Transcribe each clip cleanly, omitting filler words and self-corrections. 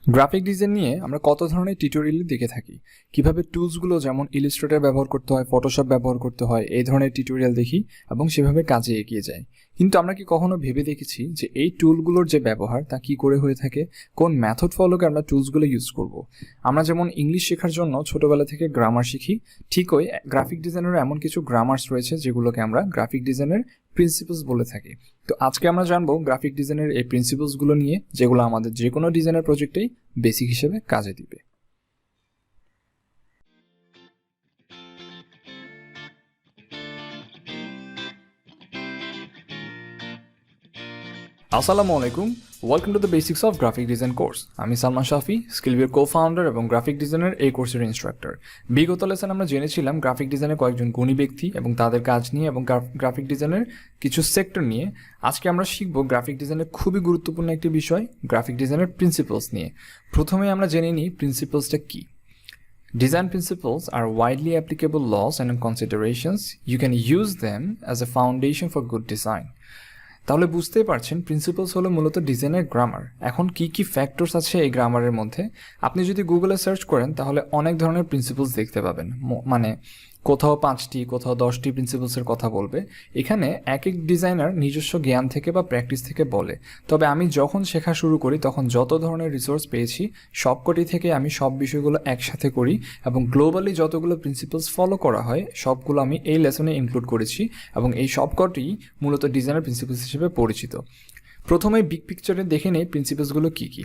Graphic design নিয়ে আমরা কত ধরনের টিউটোরিয়াল দেখে থাকি। কিভাবে টুলসগুলো যেমন ইলাস্ট্রেটর ব্যবহার করতে হয়, ফটোশপ ব্যবহার করতে হয়, এই ধরনের টিউটোরিয়াল দেখি এবং সেভাবে কাজে এগিয়ে যাই। কিন্তু আমরা কি কখনো ভেবে দেখেছি যে এই টুলগুলোর যে ব্যবহার তা কি করে হয়ে থাকে, কোন মেথড ফলো করে আমরা টুলসগুলো ইউজ করব। আমরা যেমন ইংলিশ শেখার জন্য ছোটবেলা থেকে গ্রামার শিখি, ঠিকই গ্রাফিক ডিজাইনেরও এমন কিছু গ্রামার্স রয়েছে যেগুলোকে আমরা গ্রাফিক ডিজাইনের প্রিন্সিপালস বলে থাকি। তো আজকে আমরা জানবো গ্রাফিক ডিজাইনের এই প্রিন্সিপালসগুলো নিয়ে, যেগুলো আমাদের যে কোনো ডিজাইনের প্রজেক্টেই বেসিক হিসেবে কাজে দিবে। আসসালামু আলাইকুম, welcome to the basics of graphic design course. আমি সালমান শাফি, স্কিলবির কো-ফাউন্ডার এবং গ্রাফিক ডিজাইনের এই কোর্সের ইনস্ট্রাক্টর। বিগত লেসন আমরা জেনেছিলাম গ্রাফিক ডিজাইনের কয়েকজন গুণী ব্যক্তি এবং তাদের কাজ নিয়ে এবং গ্রাফিক ডিজাইনের কিছু সেক্টর নিয়ে। আজকে আমরা শিখব গ্রাফিক ডিজাইনের খুবই গুরুত্বপূর্ণ একটি বিষয়, গ্রাফিক ডিজাইনের প্রিন্সিপালস নিয়ে। প্রথমে আমরা জেনে নিই প্রিন্সিপালসটা কী। Design principles are widely applicable laws and considerations. You can use them as a foundation for good design. তাহলে বুঝতেই পারছেন প্রিন্সিপালস হলো মূলত ডিজাইনের গ্রামার। এখন কি কি ফ্যাক্টরস আছে এই গ্রামারের মধ্যে, আপনি যদি গুগলে সার্চ করেন তাহলে অনেক ধরনের প্রিন্সিপালস দেখতে পাবেন। মানে কোথাও 5টি, কোথাও 10টি প্রিন্সিপালসের কথা বলবে। এখানে এক এক ডিজাইনার নিজস্ব জ্ঞান থেকে বা প্র্যাকটিস থেকে বলে। তবে আমি যখন শেখা শুরু করি তখন যত ধরনের রিসোর্স পেয়েছি সবকটি থেকে আমি সব বিষয়গুলো একসাথে করি এবং গ্লোবালি যতগুলো প্রিন্সিপালস ফলো করা হয় সবগুলো আমি এই লেসনে ইনক্লুড করেছি এবং এই সবকটি মূলত ডিজাইনার প্রিন্সিপালস হিসেবে পরিচিত। প্রথমে বিগ পিকচারে দেখে নেই প্রিন্সিপালসগুলো কী কী।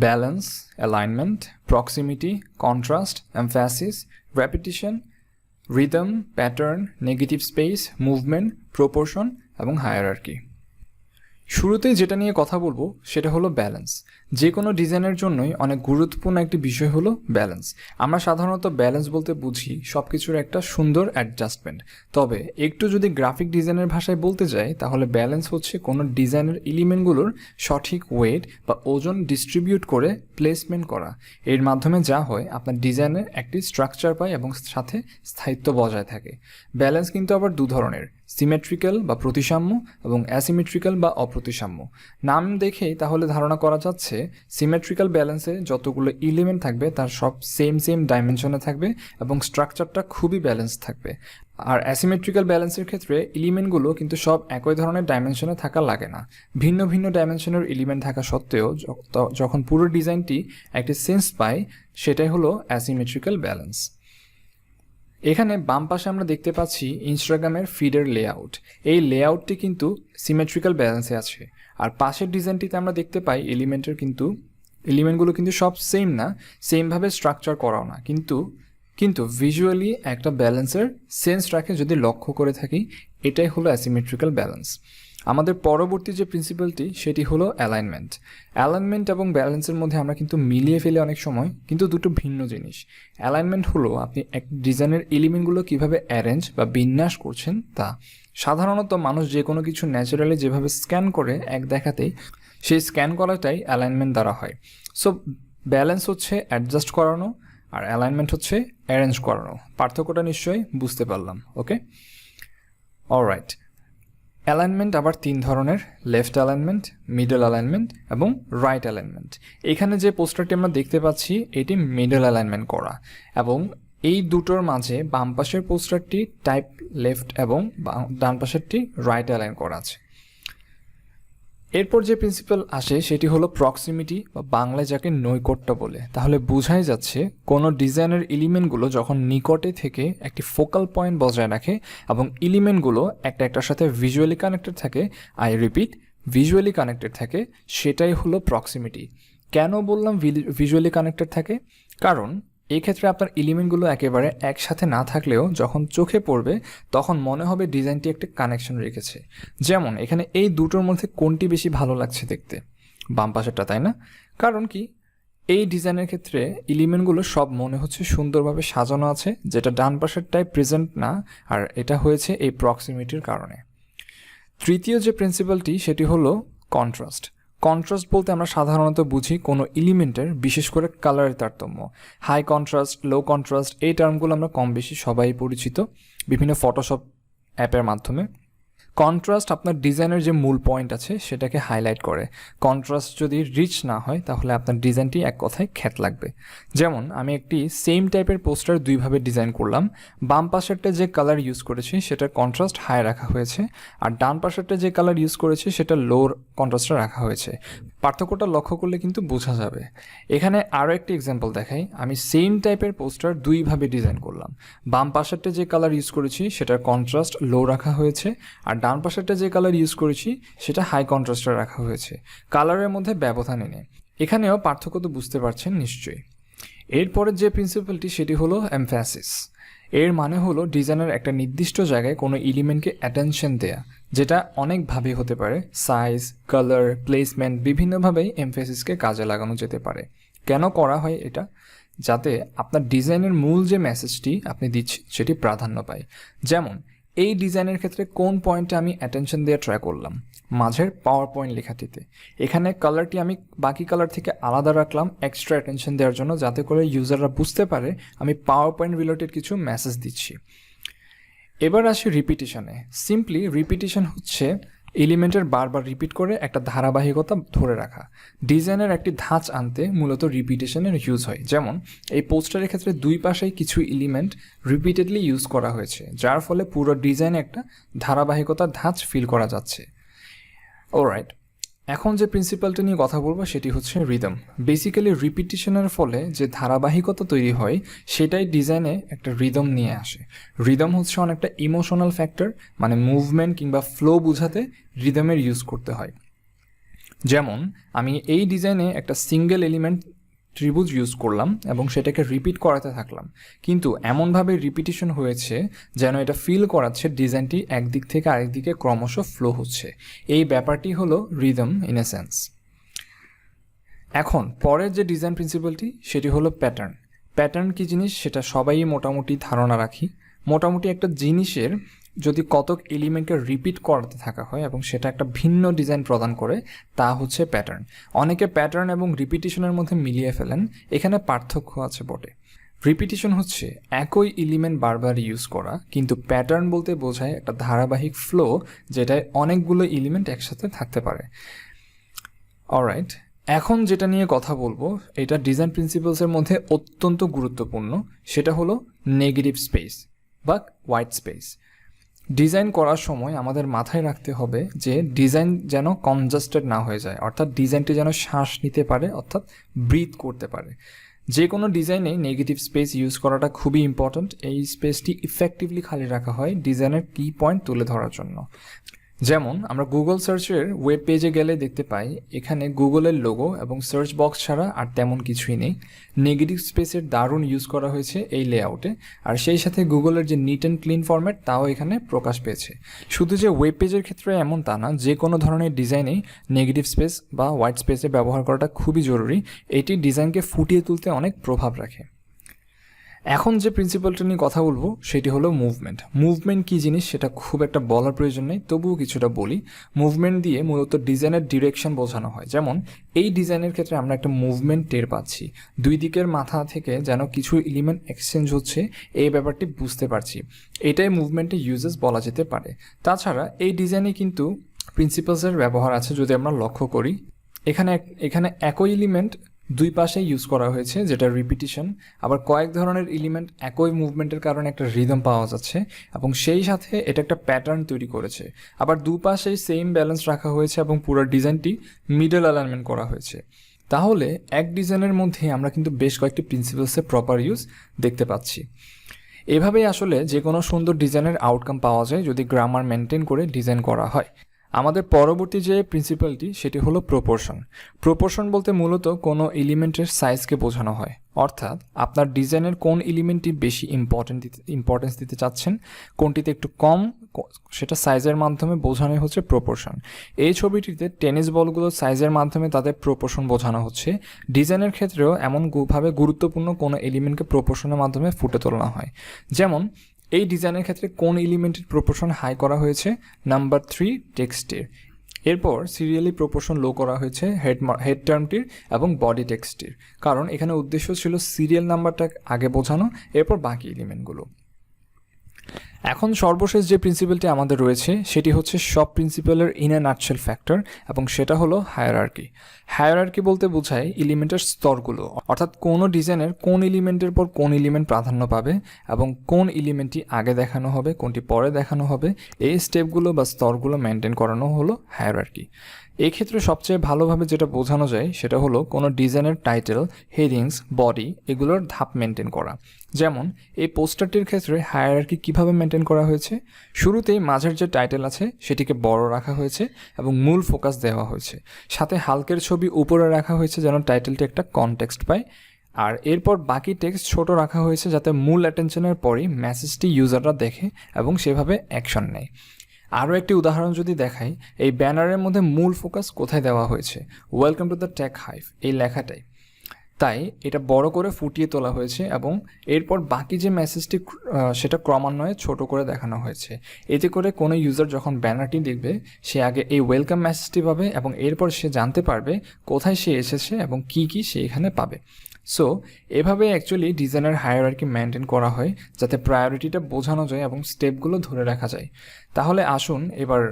Balance, alignment, proximity, contrast, emphasis, repetition, rhythm, pattern, negative space, movement, proportion এবং হায়ারার্কি। শুরুতেই যেটা নিয়ে কথা বলবো সেটা হলো ব্যালেন্স। যে কোনো ডিজাইনের জন্যই অনেক গুরুত্বপূর্ণ একটি বিষয় হলো ব্যালেন্স। আমরা সাধারণত ব্যালেন্স বলতে বুঝি সব কিছুর একটা সুন্দর অ্যাডজাস্টমেন্ট। তবে একটু যদি গ্রাফিক ডিজাইনের ভাষায় বলতে যাই তাহলে ব্যালেন্স হচ্ছে কোনো ডিজাইনের এলিমেন্টগুলোর সঠিক ওয়েট বা ওজন ডিস্ট্রিবিউট করে প্লেসমেন্ট করা। এর মাধ্যমে যা হয় আপনার ডিজাইনের একটি স্ট্রাকচার পায় এবং সাথে স্থায়িত্ব বজায় থাকে। ব্যালেন্স কিন্তু আবার দু ধরনের, সিমেট্রিক্যাল বা প্রতিসাম্য এবং অ্যাসিমেট্রিক্যাল বা অপ্রতিসাম্য। নাম দেখেই তাহলে ধারণা করা যাচ্ছে সিমেট্রিক্যাল ব্যালেন্সে যতগুলো এলিমেন্ট থাকবে তার সব সেম ডাইমেনশনে থাকবে এবং স্ট্রাকচারটা খুবই ব্যালেন্স থাকবে। আর অ্যাসিমেট্রিক্যাল ব্যালেন্সের ক্ষেত্রে এলিমেন্টগুলো কিন্তু সব একই ধরনের ডাইমেনশনে থাকা লাগে না। ভিন্ন ভিন্ন ডাইমেনশনের এলিমেন্ট থাকা সত্ত্বেও যখন পুরো ডিজাইনটি একটি সেন্স পায় সেটাই হলো অ্যাসিমেট্রিক্যাল ব্যালেন্স। এখানে বাম পাশে আমরা দেখতে পাচ্ছি ইনস্টাগ্রামের ফিডের লেআউট। এই লেআউটটি কিন্তু সিমেট্রিক্যাল ব্যালেন্সে আছে। আর পাশের ডিজাইনটিতে আমরা দেখতে পাই এলিমেন্টগুলো কিন্তু সব সেম না, সেমভাবে স্ট্রাকচার করাও না, কিন্তু ভিজুয়ালি একটা ব্যালেন্সের সেন্স রাখে যদি লক্ষ্য করে থাকি। এটাই হলো অ্যাসিমেট্রিক্যাল ব্যালেন্স। আমাদের পরবর্তী যে প্রিন্সিপালটি সেটি হলো অ্যালাইনমেন্ট এবং ব্যালেন্সের মধ্যে আমরা কিন্তু মিলিয়ে ফেলি অনেক সময়, কিন্তু দুটো ভিন্ন জিনিস। অ্যালাইনমেন্ট হলো আপনি এক ডিজাইনের এলিমেন্টগুলো কিভাবে অ্যারেঞ্জ বা বিন্যাস করছেন তা। সাধারণত মানুষ যে কোনো কিছু ন্যাচারালি যেভাবে স্ক্যান করে এক দেখাতেই, সেই স্ক্যান করাটাই অ্যালাইনমেন্ট দ্বারা হয়। সো ব্যালেন্স হচ্ছে অ্যাডজাস্ট করানো আর অ্যালাইনমেন্ট হচ্ছে অ্যারেঞ্জ করানো। পার্থক্যটা নিশ্চয়ই বুঝতে পারলাম। ওকে, অলরাইট। অ্যালাইনমেন্ট আবার 3 ধরনের, লেফট অ্যালাইনমেন্ট, মিডল অ্যালাইনমেন্ট এবং রাইট অ্যালাইনমেন্ট। এখানে যে পোস্টারটি আমরা দেখতে পাচ্ছি এটি মিডল অ্যালাইনমেন্ট করা এবং এই দুটোর মাঝে বাম পাশের পোস্টারটি টাইপ লেফট এবং ডান পাশেরটি রাইট অ্যালাইন করা আছে। এরপর যে প্রিন্সিপাল আসে সেটি হলো প্রক্সিমিটি বা বাংলায় যাকে নৈকট্য বলে। তাহলে বোঝাই যাচ্ছে কোনো ডিজাইনের এলিমেন্টগুলো যখন নিকটে থেকে একটি ফোকাল পয়েন্ট বজায় রাখে এবং এলিমেন্টগুলো একটার সাথে ভিজুয়ালি কানেক্টেড থাকে, ভিজুয়ালি কানেক্টেড থাকে, সেটাই হলো প্রক্সিমিটি। কেন বললাম ভিজুয়ালি কানেক্টেড থাকে? কারণ এই ক্ষেত্রে আপনার এলিমেন্টগুলো একেবারে একসাথে না থাকলেও যখন চোখে পড়বে তখন মনে হবে ডিজাইনটি একটা কানেকশন রেখেছে। যেমন এখানে এই দুটোর মধ্যে কোনটি বেশি ভালো লাগছে দেখতে? বাম পাশেরটা, তাই না? কারণ কি, এই ডিজাইনের ক্ষেত্রে এলিমেন্টগুলো সব মনে হচ্ছে সুন্দরভাবে সাজানো আছে, যেটা ডান পাশেরটাই প্রেজেন্ট না, আর এটা হয়েছে এই প্রক্সিমিটির কারণে। তৃতীয় যে প্রিন্সিপালটি সেটি হলো কন্ট্রাস্ট বলতে আমরা সাধারণত বুঝি কোনো এলিমেন্টের বিশেষ করে কালারের তারতম্য। হাই কন্ট্রাস্ট, লো কন্ট্রাস্ট, এই টার্মগুলো আমরা কম বেশি সবাই পরিচিত বিভিন্ন ফটোশপ অ্যাপের মাধ্যমে। কন্ট্রাস্ট আপনার ডিজাইনের যে মূল পয়েন্ট আছে সেটাকে হাইলাইট করে। কন্ট্রাস্ট যদি রিচ না হয় তাহলে আপনার ডিজাইনটি এক কথায় খ্যাত লাগবে। যেমন আমি একটি সেম টাইপের পোস্টার দুইভাবে ডিজাইন করলাম। বাম পাশেরটা যে কালার ইউজ করেছি সেটার কন্ট্রাস্ট হাই রাখা হয়েছে, আর ডান পাশেরটা যে কালার ইউজ করেছি সেটা লোর কন্ট্রাস্টে রাখা হয়েছে। পার্থক্যটা লক্ষ্য করলে কিন্তু বোঝা যাবে। এখানে আরও একটি এক্সাম্পল দেখাই। আমি সেম টাইপের পোস্টার দুইভাবে ডিজাইন করলাম। বাম পাশেরটা যে কালার ইউজ করেছি সেটার কন্ট্রাস্ট লো রাখা হয়েছে, আর ডান পাশেরটা যে কালার ইউজ করেছি সেটা হাই কন্ট্রাস্টে রাখা হয়েছে। কালারের মধ্যে ব্যবধান এনে এখানেও পার্থক্য তো বুঝতে পারছেন নিশ্চয়ই। এরপরের যে প্রিন্সিপালটি সেটি হলো এমফ্যাসিস। এর মানে হলো ডিজাইনের একটা নির্দিষ্ট জায়গায় কোনো এলিমেন্টকে অ্যাটেনশন দেয়া, যেটা অনেকভাবে হতে পারে। সাইজ, কালার, প্লেসমেন্ট, বিভিন্নভাবেই এমফ্যাসিসকে কাজে লাগানো যেতে পারে। কেন করা হয় এটা? যাতে আপনার ডিজাইনের মূল যে মেসেজটি আপনি দিচ্ছেন সেটি প্রাধান্য পায়। যেমন এই ডিজাইনের ক্ষেত্রে কোন পয়েন্টে আমি অ্যাটেনশন দিয়ে ট্রাই করলাম, মাঝের পাওয়ার পয়েন্ট লেখাটিতে। এখানে কালারটি আমি বাকি কালার থেকে আলাদা রাখলাম এক্সট্রা অ্যাটেনশন দেওয়ার জন্য, যাতে করে ইউজাররা বুঝতে পারে আমি পাওয়ার পয়েন্ট রিলেটেড কিছু মেসেজ দিচ্ছি। এবার আসি রিপিটিশনে। সিম্পলি রিপিটিশন হচ্ছে এলিমেন্টের বারবার রিপিট করে একটা ধারাবাহিকতা ধরে রাখা। ডিজাইনের একটি ধাঁচ আনতে মূলত রিপিটেশনের ইউজ হয়। যেমন এই পোস্টারের ক্ষেত্রে দুই পাশেই কিছু এলিমেন্ট রিপিটেডলি ইউজ করা হয়েছে, যার ফলে পুরো ডিজাইনে একটা ধারাবাহিকতার ধাঁচ ফিল করা যাচ্ছে। অলরাইট, এখন যে প্রিন্সিপালটা নিয়ে কথা বলবো সেটি হচ্ছে রিদম। বেসিক্যালি রিপিটিশনের ফলে যে ধারাবাহিকতা তৈরি হয় সেটাই ডিজাইনে একটা রিদম নিয়ে আসে। রিদম হচ্ছে অনেকটা ইমোশনাল ফ্যাক্টর, মানে মুভমেন্ট কিংবা ফ্লো বোঝাতে রিদমের ইউজ করতে হয়। যেমন আমি এই ডিজাইনে একটা সিঙ্গেল এলিমেন্ট ত্রিভুজ ইউজ করলাম এবং সেটাকে রিপিট করাতে থাকলাম, কিন্তু এমনভাবে রিপিটিশন হয়েছে যেন এটা ফিল করাচ্ছে ডিজাইনটি একদিক থেকে আরেক দিকে ক্রমশ ফ্লো হচ্ছে। এই ব্যাপারটি হলো রিদম ইন এ সেন্স। এখন পরের যে ডিজাইন প্রিন্সিপালটি সেটি হলো প্যাটার্ন। প্যাটার্ন কী জিনিস সেটা সবাই মোটামুটি ধারণা রাখি। মোটামুটি একটা জিনিসের যদি কতক এলিমেন্টকে রিপিট করাতে থাকা হয় এবং সেটা একটা ভিন্ন ডিজাইন প্রদান করে, তা হচ্ছে প্যাটার্ন। অনেকে প্যাটার্ন এবং রিপিটিশনের মধ্যে মিলিয়ে ফেলেন, এখানে পার্থক্য আছে বটে। রিপিটিশন হচ্ছে একই এলিমেন্ট বারবার ইউজ করা, কিন্তু প্যাটার্ন বলতে বোঝায় একটা ধারাবাহিক ফ্লো যেটায় অনেকগুলো এলিমেন্ট একসাথে থাকতে পারে। অলরাইট, এখন যেটা নিয়ে কথা বলবো এটা ডিজাইন প্রিন্সিপালসের মধ্যে অত্যন্ত গুরুত্বপূর্ণ, সেটা হলো নেগেটিভ স্পেস বা হোয়াইট স্পেস। ডিজাইন করার সময় আমাদের মাথায় রাখতে হবে যে ডিজাইন যেন কনজাস্টেড না হয়ে যায়, অর্থাৎ ডিজাইনটি যেন শ্বাস নিতে পারে, অর্থাৎ ব্রিথ করতে পারে। যে কোনো ডিজাইনে নেগেটিভ স্পেস ইউজ করাটা খুবই ইম্পর্ট্যান্ট। এই স্পেসটি ইফেক্টিভলি খালি রাখা হয় ডিজাইনের কি পয়েন্ট তুলে ধরার জন্য। যেমন আমরা গুগল সার্চের ওয়েব পেজে গেলে দেখতে পাই এখানে গুগলের লোগো এবং সার্চ বক্স ছাড়া আর তেমন কিছুই নেই। নেগেটিভ স্পেসের দারুণ ইউজ করা হয়েছে এই লেআউটে, আর সেই সাথে গুগলের যে নিট অ্যান্ড ক্লিন ফরম্যাট তাও এখানে প্রকাশ পেয়েছে। শুধু যে ওয়েব পেজের ক্ষেত্রে এমন তা না, যে কোনো ধরনের ডিজাইনেই নেগেটিভ স্পেস বা হোয়াইট স্পেসে ব্যবহার করাটা খুবই জরুরি। এটি ডিজাইনকে ফুটিয়ে তুলতে অনেক প্রভাব রাখে। এখন যে প্রিন্সিপালটা নিয়ে কথা বলবো সেটি হলো মুভমেন্ট। মুভমেন্ট কী জিনিস সেটা খুব একটা বলার প্রয়োজন নেই, তবুও কিছুটা বলি। মুভমেন্ট দিয়ে মূলত ডিজাইনের ডিরেকশন বোঝানো হয়। যেমন এই ডিজাইনের ক্ষেত্রে আমরা একটা মুভমেন্ট টের পাচ্ছি, দুই দিকের মাথা থেকে যেন কিছু এলিমেন্ট এক্সচেঞ্জ হচ্ছে, এই ব্যাপারটি বুঝতে পারছি। এটাই মুভমেন্টের ইউজেস বলা যেতে পারে। তাছাড়া এই ডিজাইনে কিন্তু প্রিন্সিপালসের ব্যবহার আছে যদি আমরা লক্ষ্য করি। এখানে একই এলিমেন্ট দুই পাশে ইউজ করা হয়েছে, যেটা রিপিটিশন। আবার কয়েক ধরনের এলিমেন্ট একই মুভমেন্টের কারণে একটা রিদম পাওয়া যাচ্ছে এবং সেই সাথে এটা একটা প্যাটার্ন তৈরি করেছে। আবার দুপাশেই সেম ব্যালেন্স রাখা হয়েছে এবং পুরো ডিজাইনটি মিডল অ্যালাইনমেন্ট করা হয়েছে। তাহলে এক ডিজাইনের মধ্যে আমরা কিন্তু বেশ কয়েকটি প্রিন্সিপালসের প্রপার ইউজ দেখতে পাচ্ছি। এভাবেই আসলে যে কোনো সুন্দর ডিজাইনের আউটকাম পাওয়া যায় যদি গ্রামার মেনটেন করে ডিজাইন করা হয়। আমাদের পরবর্তী যে প্রিন্সিপালটি সেটি হলো প্রপোর্শন। প্রপোর্শন বলতে মূলত কোনো এলিমেন্টের সাইজকে বোঝানো হয়, অর্থাৎ আপনার ডিজাইনের কোন এলিমেন্টটি বেশি ইম্পর্টেন্স দিতে চাচ্ছেন, কোনটিতে একটু কম, সেটা সাইজের মাধ্যমে বোঝানো হচ্ছে প্রপোর্শন। এই ছবিটিতে টেনিস বলগুলো সাইজের মাধ্যমে তাদের প্রপোর্শন বোঝানো হচ্ছে। ডিজাইনের ক্ষেত্রেও এমনভাবে গুরুত্বপূর্ণ কোনো এলিমেন্টকে প্রপোর্শনের মাধ্যমে ফুটে তোলা হয়। যেমন এই ডিজাইনের ক্ষেত্রে কোন এলিমেন্টের প্রপোর্শন হাই করা হয়েছে, নাম্বার 3 টেক্সটের। এরপর সিরিয়ালি প্রপোর্শন লো করা হয়েছে হেড টার্মটির এবং বডি টেক্সটির, কারণ এখানে উদ্দেশ্য ছিল সিরিয়াল নাম্বারটা আগে বোঝানো, এরপর বাকি এলিমেন্টগুলো। এখন সর্বশেষ যে প্রিন্সিপালটি আমাদের রয়েছে সেটি হচ্ছে সব প্রিন্সিপালের ইন এ নাটশেল ফ্যাক্টর, এবং সেটা হলো হায়ারার্কি। হায়ারার্কি বলতে বোঝায় এলিমেন্টের স্তরগুলো, অর্থাৎ কোনো ডিজাইনের কোন এলিমেন্টের পর কোন এলিমেন্ট প্রাধান্য পাবে এবং কোন এলিমেন্টটি আগে দেখানো হবে, কোনটি পরে দেখানো হবে, এই স্টেপগুলো বা স্তরগুলো মেনটেন করানো হলো হায়ারার্কি। এই ক্ষেত্রে সবচেয়ে ভালোভাবে যেটা বোঝানো যায় সেটা হলো কোনো ডিজাইনের টাইটেল, হেডিংস, বডি এগুলোর ধাপ মেনটেন করা। যেমন এই পোস্টারটির ক্ষেত্রে হায়ারার্কি কিভাবে মেনটেন করা হয়েছে, শুরুতেই মাঝের যে টাইটেল আছে সেটিকে বড় রাখা হয়েছে এবং মূল ফোকাস দেওয়া হয়েছে, সাথে হালকের ছবি উপরে রাখা হয়েছে যেন টাইটেলটি একটা কনটেক্সট পায়, আর এরপর বাকি টেক্সট ছোট রাখা হয়েছে যাতে মূল অ্যাটেনশনের পরই মেসেজটি ইউজাররা দেখে এবং সেভাবে অ্যাকশন নেয়। আরও একটি উদাহরণ যদি দেখাই, এই ব্যানারের মধ্যে মূল ফোকাস কোথায় দেওয়া হয়েছে, welcome to the tech hive এই লেখাটাই, তাই এটা বড় করে ফুটিয়ে তোলা হয়েছে এবং এরপর বাকি যে মেসেজটি সেটা ক্রমান্বয়ে ছোট করে দেখানো হয়েছে। এতে করে কোনো ইউজার যখন ব্যানারটি দেখবে সে আগে এই ওয়েলকাম মেসেজটি পাবে এবং এরপর সে জানতে পারবে কোথায় সে এসেছে এবং কি কি সে এখানে পাবে। সো এভাবে অ্যাকচুয়ালি ডিজাইনের হায়ারার্কি মেনটেন করা হয় যাতে প্রায়োরিটিটা বোঝানো যায় এবং স্টেপগুলো ধরে রাখা যায়। তাহলে আসুন এবার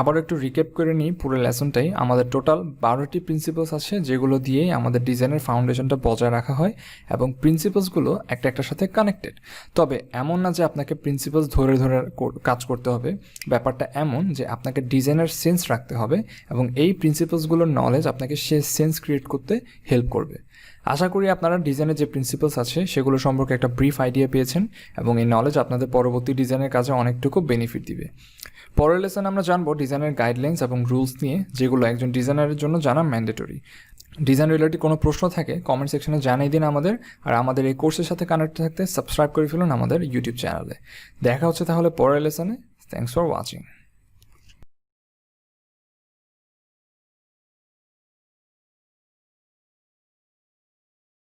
আবার একটু রিক্যাপ করে নিই পুরো লেসনটাই। আমাদের টোটাল 12টি প্রিন্সিপালস আছে যেগুলো দিয়েই আমাদের ডিজাইনের ফাউন্ডেশনটা বজায় রাখা হয় এবং প্রিন্সিপালসগুলো একটা একটার সাথে কানেক্টেড। তবে এমন না যে আপনাকে প্রিন্সিপালস ধরে ধরে কাজ করতে হবে, ব্যাপারটা এমন যে আপনাকে ডিজাইনের সেন্স রাখতে হবে এবং এই প্রিন্সিপালসগুলোর নলেজ আপনাকে সে সেন্স ক্রিয়েট করতে হেল্প করবে। আশা করি আপনারা ডিজাইনের যে প্রিন্সিপালস আছে সেগুলো সম্পর্কে একটা ব্রিফ আইডিয়া পেয়েছেন এবং এই নলেজ আপনাদের পরবর্তী ডিজাইনের কাজে অনেকটুকু বেনিফিট দিবে। পরের লেসন আমরা জানবো ডিজাইনের গাইডলাইন্স এবং রুলস নিয়ে, যেগুলো একজন ডিজাইনারের জন্য জানা ম্যান্ডেটরি। ডিজাইন রিলেটেড কোনো প্রশ্ন থাকে কমেন্ট সেকশনে জানিয়ে দিন আমাদের, আর আমাদের এই কোর্সের সাথে কানেক্ট থাকতে সাবস্ক্রাইব করে ফেলুন আমাদের ইউটিউব চ্যানেলে। দেখা হচ্ছে তাহলে পরের লেসনে। Thanks for watching.